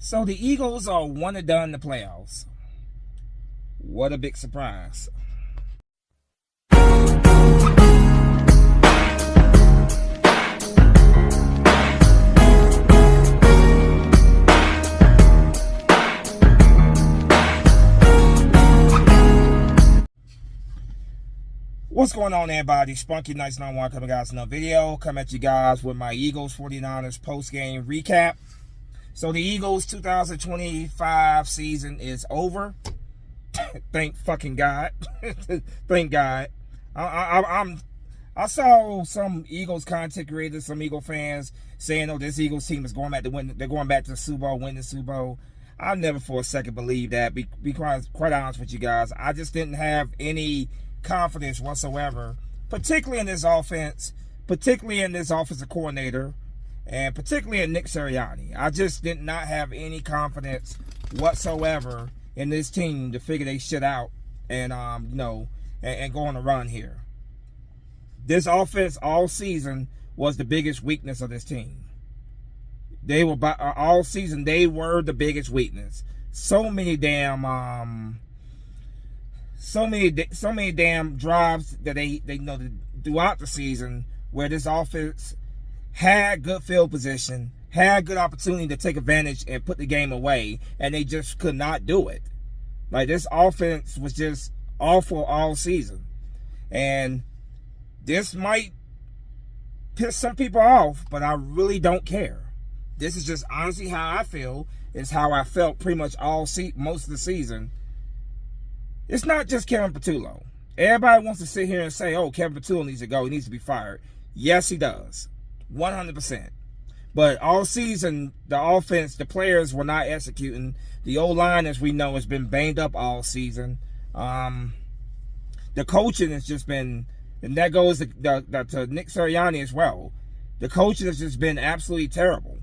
So the Eagles are one and done in the playoffs. What a big surprise. What's going on, everybody? Spunky Nights 91 coming guys another video. Come at you guys with my Eagles 49ers post-game recap. So the Eagles 2025 season is over. Thank fucking God. Thank God. I saw some Eagles content creators, some Eagle fans saying, "Oh, this Eagles team is going back to win. They're going back to the Super Bowl, win the Super Bowl." I never for a second believed that. Be quite honest with you guys, I just didn't have any confidence whatsoever, particularly in this offense, particularly in this offensive coordinator, and particularly in Nick Sirianni. I just did not have any confidence whatsoever in this team to figure they shit out and and go on a run here. This offense all season was the biggest weakness of this team. They were all season. They were the biggest weakness. So many damn drives that they throughout the season where this offense had good field position, had good opportunity to take advantage and put the game away, and they just could not do it. Like, this offense was just awful all season. And this might piss some people off, but I really don't care. This is just honestly how I feel. It's how I felt pretty much most of the season. It's not just Kevin Patullo. Everybody wants to sit here and say, "Oh, Kevin Patullo needs to go. He needs to be fired." Yes, he does. 100%. But all season, the offense, the players were not executing. The O-line, as we know, has been banged up all season. The coaching has just been, and that goes to Nick Sirianni as well. The coaching has just been absolutely terrible.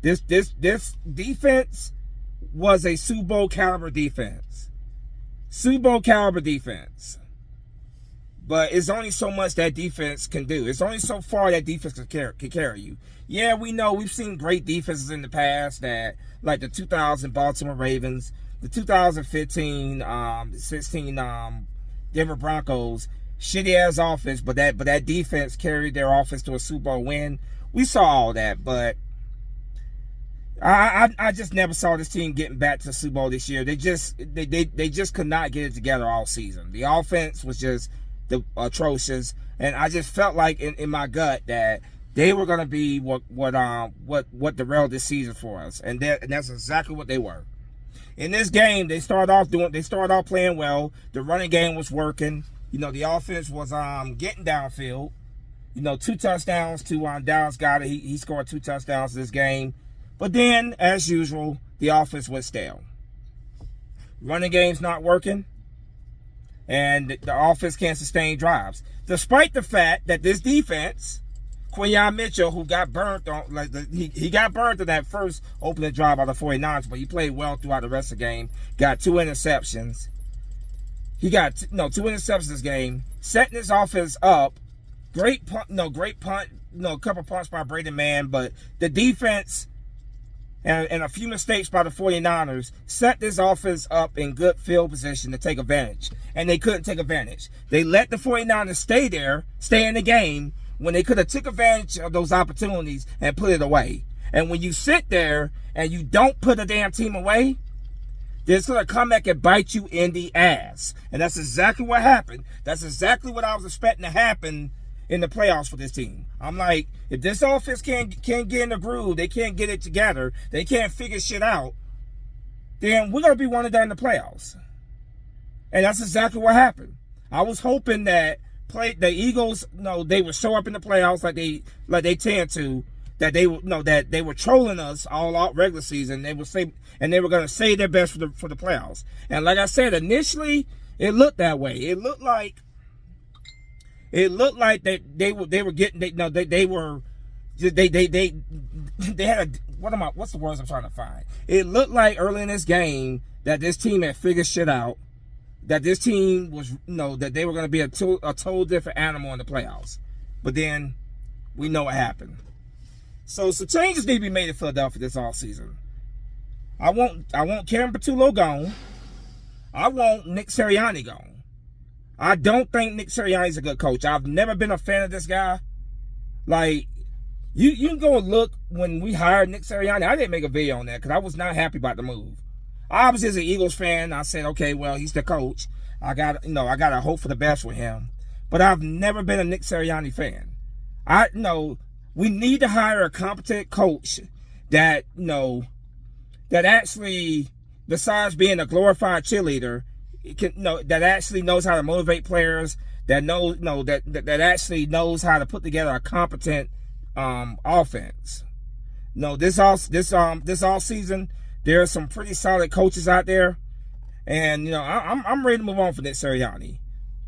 This defense was a Super Bowl caliber defense. Super Bowl caliber defense. But it's only so much that defense can do. It's only so far that defense can carry you. Yeah, we know we've seen great defenses in the past, that like the 2000 Baltimore Ravens, the 2015, 16 Denver Broncos, shitty ass offense, but that defense carried their offense to a Super Bowl win. We saw all that, but I just never saw this team getting back to the Super Bowl this year. They just could not get it together all season. The offense was just atrocious, and I just felt like in my gut that they were going to be what derailed this season for us, and that's exactly what they were. In this game, they started off playing well. The running game was working. The offense was getting downfield. 2 touchdowns to Dallas Goedert. He scored 2 touchdowns this game. But then, as usual, the offense went stale. Running game's not working, and the offense can't sustain drives. Despite the fact that this defense, Quinyon Mitchell, who got burnt on, he got burnt on that first opening drive by the 49ers, but he played well throughout the rest of the game. Got 2 interceptions. He got 2 interceptions this game, setting his offense up. Great punt, a couple punts by Brady Mann, but the defense and a few mistakes by the 49ers set this offense up in good field position to take advantage. And they couldn't take advantage. They let the 49ers stay in the game, when they could have took advantage of those opportunities and put it away. And when you sit there and you don't put a damn team away, it's going to come back and bite you in the ass. And that's exactly what happened. That's exactly what I was expecting to happen in the playoffs for this team. I'm like, if this offense can't get in the groove, they can't get it together, they can't figure shit out, then we're going to be one and done in the playoffs. And that's exactly what happened. I was hoping that the Eagles, they would show up in the playoffs like they tend to, that they were trolling us all out regular season. They would say, and they were going to save their best for the playoffs. And like I said, initially it looked that way. It looked like that they were getting they had a, what's the words I'm trying to find? It looked like early in this game that this team had figured shit out, that this team was that they were going to be a total different animal in the playoffs. But then we know what happened. So some changes need to be made in Philadelphia this offseason. I want Kevin Patullo gone. I want Nick Sirianni gone. I don't think Nick Sirianni's a good coach. I've never been a fan of this guy. Like, you can go and look when we hired Nick Sirianni. I didn't make a video on that because I was not happy about the move. Obviously, as an Eagles fan, I said, okay, well, he's the coach. I got to hope for the best with him. But I've never been a Nick Sirianni fan. We need to hire a competent coach that actually, besides being a glorified cheerleader, that actually knows how to motivate players, that actually knows how to put together a competent offense. This all season, there are some pretty solid coaches out there, and I'm ready to move on for Nick Sirianni.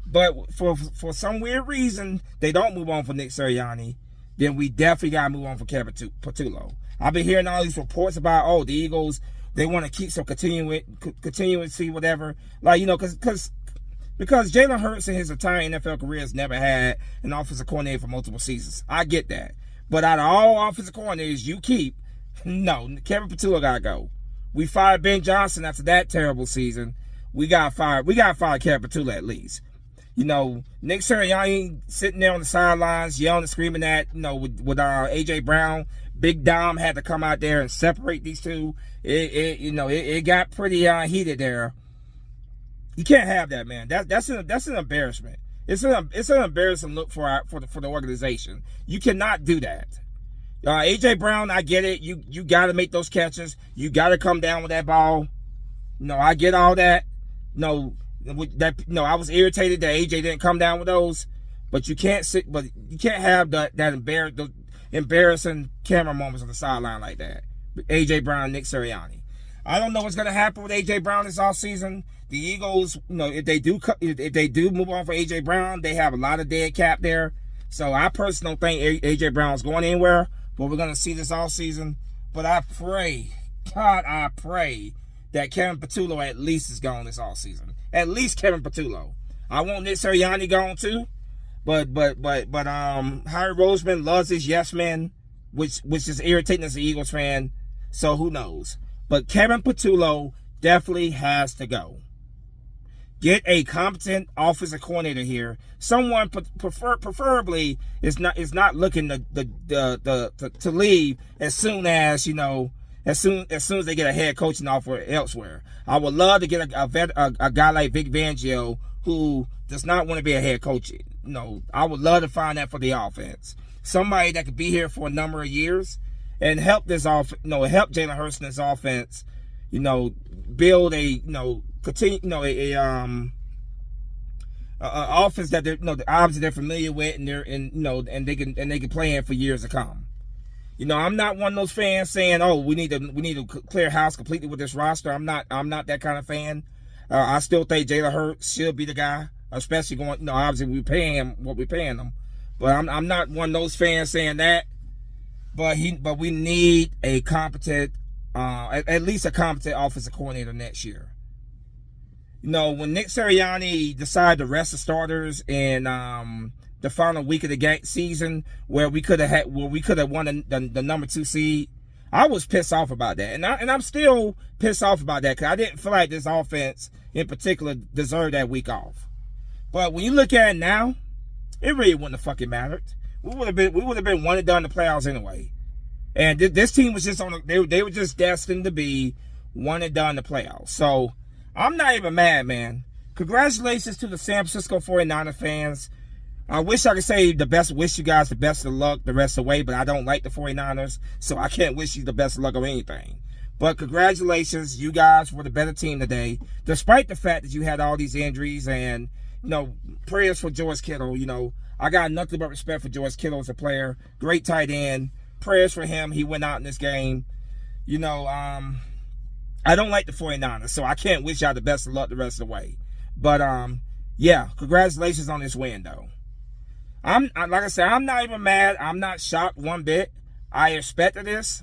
But for some weird reason, they don't move on for Nick Sirianni. Then we definitely gotta move on for Kevin Patullo. I've been hearing all these reports about the Eagles, they want to keep some continuity, whatever. Like, because Jalen Hurts in his entire NFL career has never had an offensive coordinator for multiple seasons. I get that. But out of all offensive coordinators you keep, Kevin Patullo gotta go. We fired Ben Johnson after that terrible season. We gotta fire Kevin Patullo at least. Nick Sirianni sitting there on the sidelines, yelling and screaming at, with AJ Brown. Big Dom had to come out there and separate these two. It got pretty heated there. You can't have that, man. That's an embarrassment. It's an embarrassing look for the organization. You cannot do that. AJ Brown, I get it. You got to make those catches. You got to come down with that ball. I get all that. I was irritated that AJ didn't come down with those. But you can't have that embarrassing camera moments on the sideline like that. AJ Brown and Nick Sirianni. I don't know what's gonna happen with AJ Brown this offseason. The Eagles, if they do move on for AJ Brown, they have a lot of dead cap there. So I personally don't think AJ Brown's going anywhere. But we're gonna see this offseason. But I pray, God, I pray that Kevin Patullo at least is gone this offseason. At least Kevin Patullo. I want Nick Sirianni gone too. But Harry Roseman loves his yes men, which is irritating as an Eagles fan. So who knows? But Kevin Patullo definitely has to go. Get a competent offensive coordinator here. Someone preferably is not looking to leave as soon as they get a head coaching offer elsewhere. I would love to get a guy like Vic Fangio who does not want to be a head coach. I would love to find that for the offense. Somebody that could be here for a number of years and help this help Jalen Hurts in this offense, build a offense that obviously they're familiar with and they can play in for years to come. I'm not one of those fans saying, "Oh, we need to clear house completely with this roster." I'm not that kind of fan. I still think Jalen Hurts should be the guy, especially going. Obviously we paying him what we're paying him, but I'm not one of those fans saying that. But we need a competent, at least a competent offensive coordinator next year. When Nick Sirianni decided to rest the starters in the final week of the season, where we could have won the number 2 seed, I was pissed off about that, and I'm still pissed off about that because I didn't feel like this offense in particular deserved that week off. But when you look at it now, it really wouldn't have fucking mattered. We would have been one and done in the playoffs anyway. And this team was just they were just destined to be one and done in the playoffs. So I'm not even mad, man. Congratulations to the San Francisco 49er fans. I wish I could wish you guys the best of luck the rest of the way, but I don't like the 49ers, so I can't wish you the best of luck on anything. But congratulations, you guys were the better team today, despite the fact that you had all these injuries. And prayers for George Kittle. I got nothing but respect for George Kittle as a player. Great tight end. Prayers for him. He went out in this game. I don't like the 49ers, so I can't wish y'all the best of luck the rest of the way. But yeah, congratulations on this win, though. Like I said, I'm not even mad. I'm not shocked one bit. I expected this.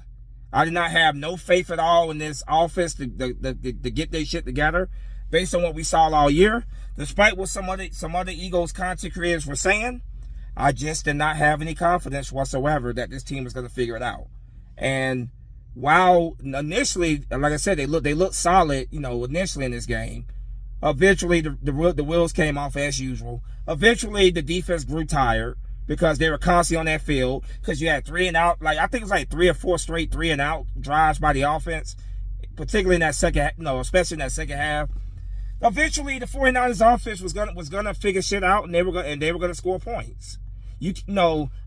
I did not have no faith at all in this offense to get their shit together based on what we saw all year. Despite what some other Eagles content creators were saying, I just did not have any confidence whatsoever that this team was going to figure it out. And while initially, like I said, they look solid, initially in this game. Eventually, the wheels came off as usual. Eventually, the defense grew tired because they were constantly on that field because you had 3 and out. Like, I think it was like 3 or 4 straight 3 and out drives by the offense, particularly in that second, especially in that second half. Eventually, the 49ers offense was gonna figure shit out, and they were gonna score points.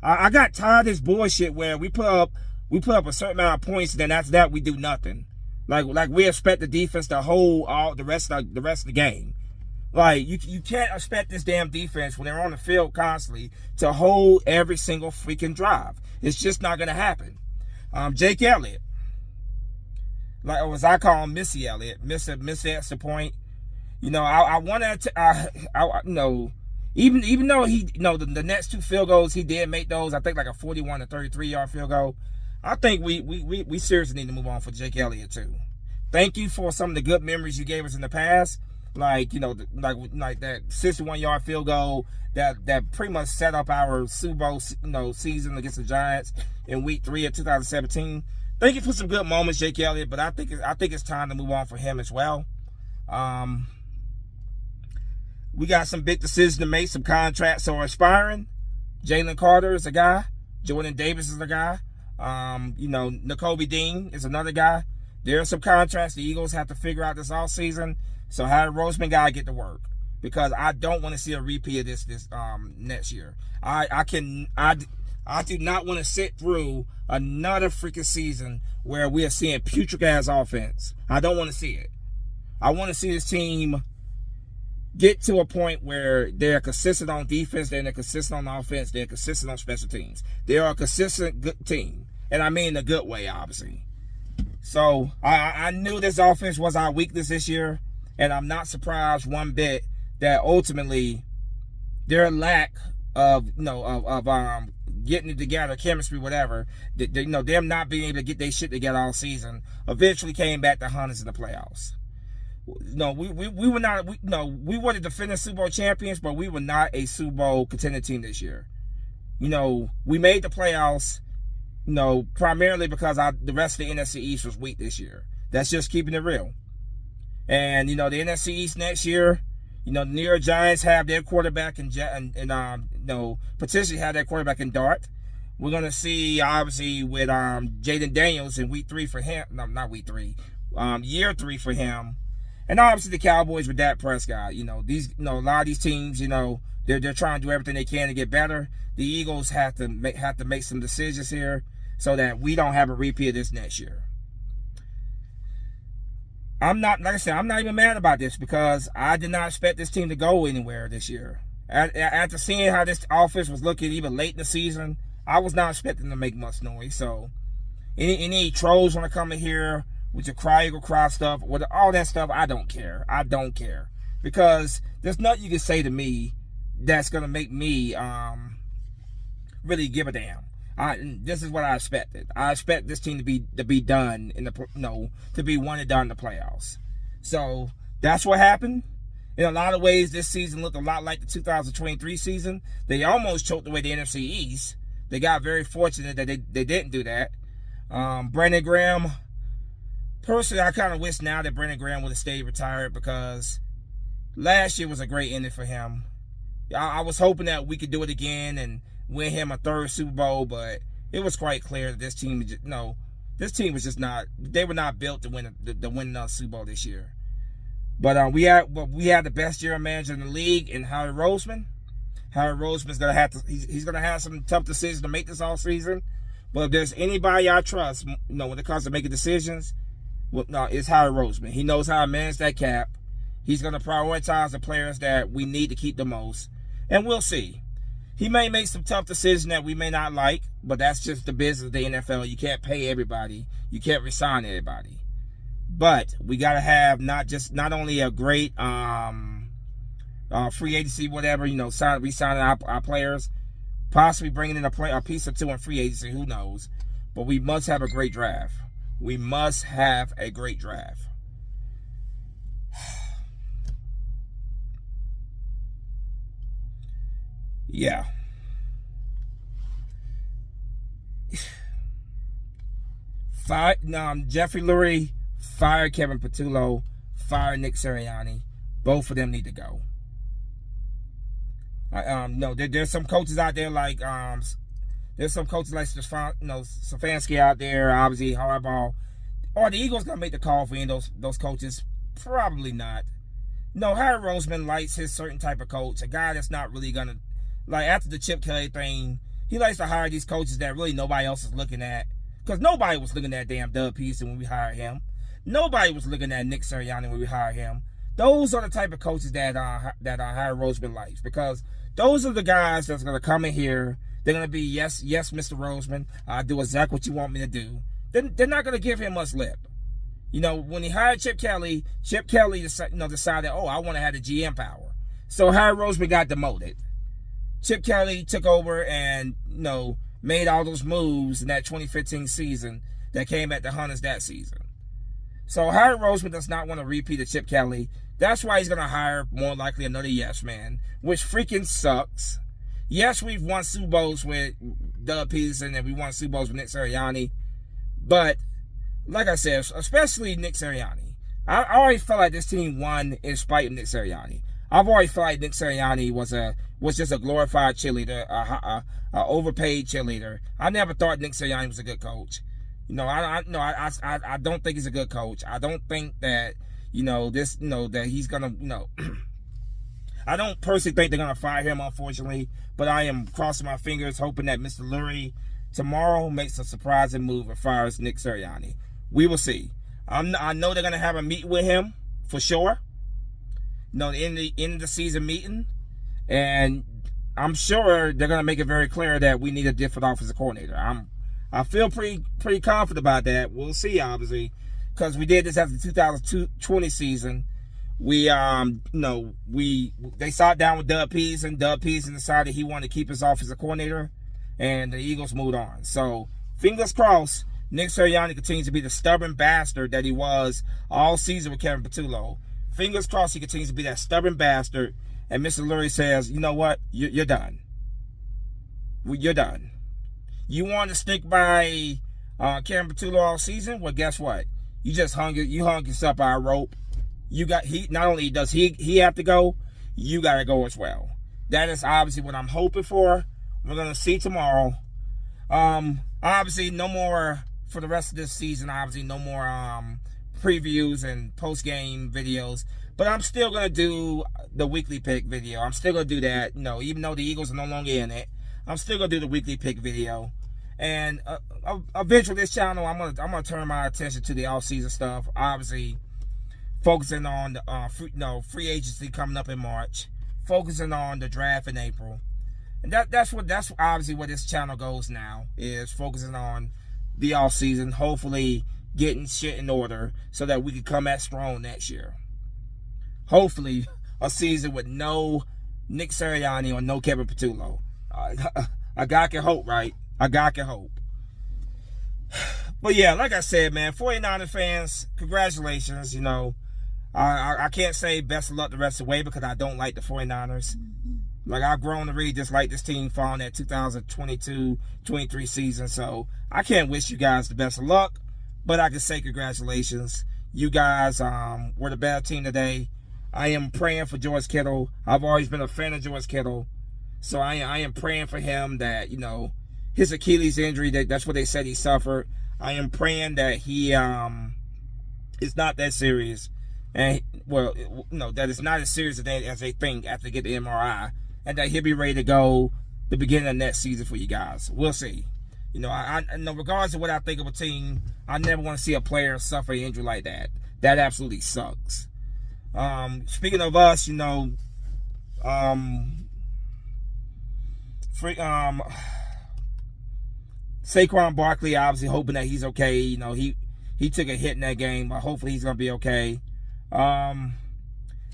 I got tired of this bullshit where we put up a certain amount of points, and then after that we do nothing. Like we expect the defense to hold all the rest of the game. Like you can't expect this damn defense when they're on the field constantly to hold every single freaking drive. It's just not gonna happen. Jake Elliott, or as I call him, Missy Elliott, Miss Extra Point. I wanted to, even though he, the next 2 field goals he did make those, I think like a 41 to 33 yard field goal. I think we seriously need to move on for Jake Elliott too. Thank you for some of the good memories you gave us in the past, like like that 61 yard field goal that pretty much set up our Super Bowl season against the Giants in Week 3 of 2017. Thank you for some good moments, Jake Elliott, but I think it's time to move on for him as well. We got some big decisions to make. Some contracts are expiring. Jalen Carter is a guy. Jordan Davis is a guy. Nakobe Dean is another guy. There are some contracts the Eagles have to figure out this offseason. So Harry Roseman got to get to work because I don't want to see a repeat of this next year. I do not want to sit through another freaking season where we are seeing putrid ass offense. I don't want to see it. I want to see this team get to a point where they're consistent on defense, they're consistent on offense, they're consistent on special teams. They are a consistent good team. And I mean in a good way, obviously. So I knew this offense was our weakness this year, and I'm not surprised one bit that ultimately their lack of getting it together, chemistry, whatever, them not being able to get their shit together all season, eventually came back to hunt us in the playoffs. No, we were not. We were the defending Super Bowl champions, but we were not a Super Bowl contending team this year. We made the playoffs, primarily because the rest of the NFC East was weak this year. That's just keeping it real. And the NFC East next year, the New York Giants have their quarterback and potentially have their quarterback in Dart. We're gonna see obviously with Jaden Daniels in Week 3 for him. No, not Week 3. Year 3 for him. And obviously the Cowboys with Dak Prescott, a lot of these teams, they're trying to do everything they can to get better. The Eagles have to make some decisions here so that we don't have a repeat of this next year. I'm not even mad about this because I did not expect this team to go anywhere this year. After seeing how this offense was looking even late in the season, I was not expecting to make much noise. So any trolls want to come in here with your cry stuff, with all that stuff, I don't care. I don't care. Because there's nothing you can say to me that's going to make me really give a damn. This is what I expected. I expect this team to be done to be one and done in the playoffs. So that's what happened. In a lot of ways, this season looked a lot like the 2023 season. They almost choked away the NFC East. They got very fortunate that they didn't do that. Brandon Graham. Personally, I kind of wish now that Brandon Graham would have stayed retired because last year was a great ending for him. I was hoping that we could do it again and win him a 3rd Super Bowl, but it was quite clear that this team was just not. They were not built to win another Super Bowl this year. But we had the best general manager in the league in Harry Roseman. Harry Roseman's he's gonna have some tough decisions to make this all season. But if there's anybody I trust, when it comes to making decisions, it's Harry Roseman. He knows how to manage that cap. He's going to prioritize the players that we need to keep the most. And we'll see. He may make some tough decisions that we may not like, but that's just the business of the NFL. You can't pay everybody. You can't resign everybody. But we got to have not only a great free agency, whatever, re-signing our players, possibly bringing in a piece or two in free agency, who knows. But we must have a great draft. We must have a great draft. Yeah. Jeffrey Lurie, fire Kevin Patullo, fire Nick Sirianni. Both of them need to go. No, there's some coaches out there like there's some coaches like Stefanski out there, obviously Harbaugh. Are the Eagles gonna make the call for any of those coaches? Probably not. No, Harry Roseman likes his certain type of coach, a guy that's not really gonna, like, after the Chip Kelly thing, he likes to hire these coaches that really nobody else is looking at. Because nobody was looking at damn Doug Peterson when we hired him. Nobody was looking at Nick Sirianni when we hired him. Those are the type of coaches that Harry Roseman likes, because those are the guys that's gonna come in here. They're gonna be yes, Mr. Roseman, I do exactly what you want me to do. They're not gonna give him much lip. You know, when he hired Chip Kelly decided, oh, I want to have the GM power. So Harry Roseman got demoted. Chip Kelly took over and, made all those moves in that 2015 season that came at the Hunters that season. So Harry Roseman does not want to repeat of Chip Kelly. That's why he's going to hire more likely another yes man, which freaking sucks. Yes, we've won Super Bowls with Doug Peterson and we won Super Bowls with Nick Sirianni, but like I said, especially Nick Sirianni, I always felt like this team won in spite of Nick Sirianni. I've always felt like Nick Sirianni was just a glorified cheerleader, a overpaid cheerleader. I never thought Nick Sirianni was a good coach. I don't think he's a good coach. I don't think that that he's gonna I don't personally think they're gonna fire him, unfortunately, but I am crossing my fingers hoping that Mr. Lurie tomorrow makes a surprising move and fires Nick Sirianni. We will see. I know they're gonna have a meeting with him for sure. In the end of the season meeting, and I'm sure they're gonna make it very clear that we need a different offensive coordinator. I feel pretty confident about that. We'll see, obviously, because we did this after the 2020 season. They sat down with Doug Peterson. Doug Peterson decided he wanted to keep his offensive coordinator, and the Eagles moved on. So fingers crossed, Nick Sirianni continues to be the stubborn bastard that he was all season with Kevin Patullo. Fingers crossed he continues to be that stubborn bastard, and Mr. Lurie says, you know what, you're done. You're done. You want to stick by Kevin Patullo all season? Well, guess what? You just hung yourself by a rope. Not only does he have to go, you got to go as well. That is obviously what I'm hoping for. We're going to see tomorrow. Obviously, no more for the rest of this season. Obviously, no more previews and post-game videos. But I'm still going to do the weekly pick video. I'm still going to do that. Even though the Eagles are no longer in it, I'm still going to do the weekly pick video. And eventually this channel, I'm gonna turn my attention to the off-season stuff. Obviously, focusing on the free agency coming up in March. Focusing on the draft in April. And that's obviously where this channel goes now, is focusing on the off season, hopefully getting shit in order so that we can come back strong next year. Hopefully a season with no Nick Sirianni or no Kevin Patullo. A guy can hope, right? A guy can hope. But yeah, like I said, man, 49ers fans, congratulations. I can't say best of luck the rest of the way because I don't like the 49ers. Like, I've grown to really dislike this team following that 2022-23 season. So I can't wish you guys the best of luck, but I can say congratulations. You guys were the better team today. I am praying for George Kittle. I've always been a fan of George Kittle. So I am praying for him that, his Achilles injury, that's what they said he suffered. I am praying that he is not that serious. And, that it's not as serious as they think after they get the MRI. And that he'll be ready to go the beginning of next season for you guys. We'll see. I know regardless of what I think of a team, I never want to see a player suffer an injury like that. That absolutely sucks. Speaking of us, Saquon Barkley, obviously hoping that he's okay. He took a hit in that game, but hopefully he's going to be okay.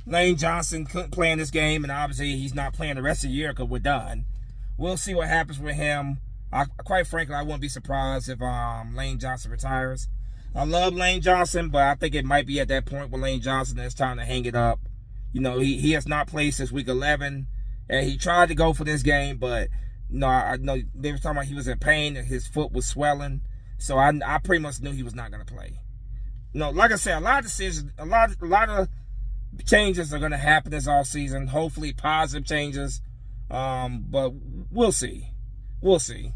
Lane Johnson couldn't play in this game, and obviously he's not playing the rest of the year because we're done. We'll see what happens with him. Quite frankly, I wouldn't be surprised if Lane Johnson retires. I love Lane Johnson, but I think it might be at that point with Lane Johnson that it's time to hang it up. He has not played since week 11, and he tried to go for this game, but I know they were talking about he was in pain and his foot was swelling. So I pretty much knew he was not going to play. Like I said, a lot of decisions, a lot of changes are going to happen this offseason. Hopefully positive changes. But we'll see. We'll see.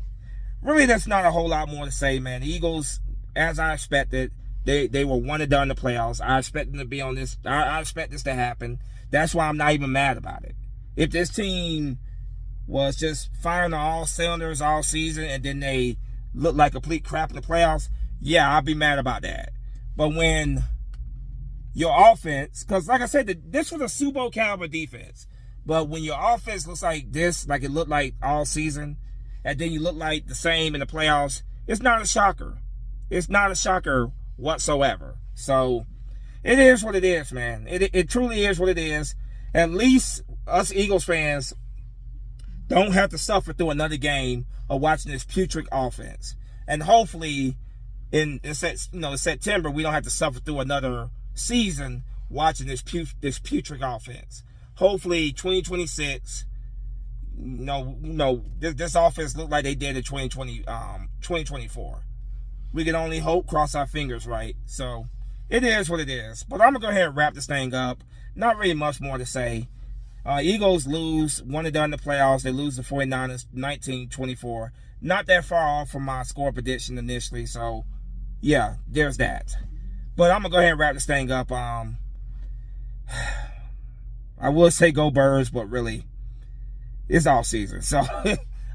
Really, that's not a whole lot more to say, man. The Eagles, as I expected, they were one and done in the playoffs. I expect them to be on this. I expect this to happen. That's why I'm not even mad about it. If this team was just firing on all cylinders all season and then they look like complete crap in the playoffs, yeah, I'll be mad about that. But when your offense, because like I said, this was a Super Bowl caliber defense, but when your offense looks like this, like it looked like all season, and then you look like the same in the playoffs, it's not a shocker. It's not a shocker whatsoever. So it is what it is, man. It truly is what it is. At least us Eagles fans don't have to suffer through another game of watching this putrid offense. And hopefully in September, we don't have to suffer through another season watching this putrid offense. Hopefully 2026, this offense look like they did in 2024. We can only hope, cross our fingers, right? So it is what it is. But I'm going to go ahead and wrap this thing up. Not really much more to say. Eagles lose, one and done in the playoffs. They lose the 49ers 19-24. Not that far off from my score prediction initially. So, yeah, there's that. But I'm going to go ahead and wrap this thing up. I will say go Birds, but really, it's all season. So,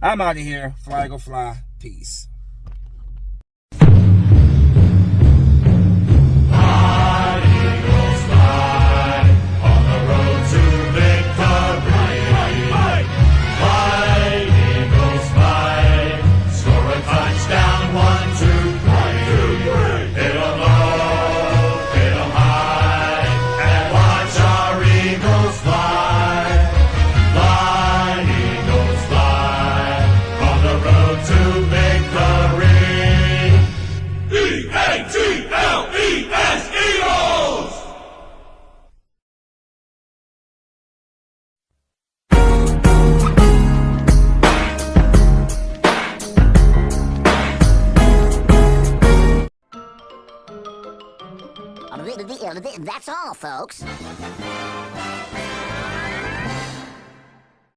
I'm out of here. Fly, go fly. Peace. That's all, folks.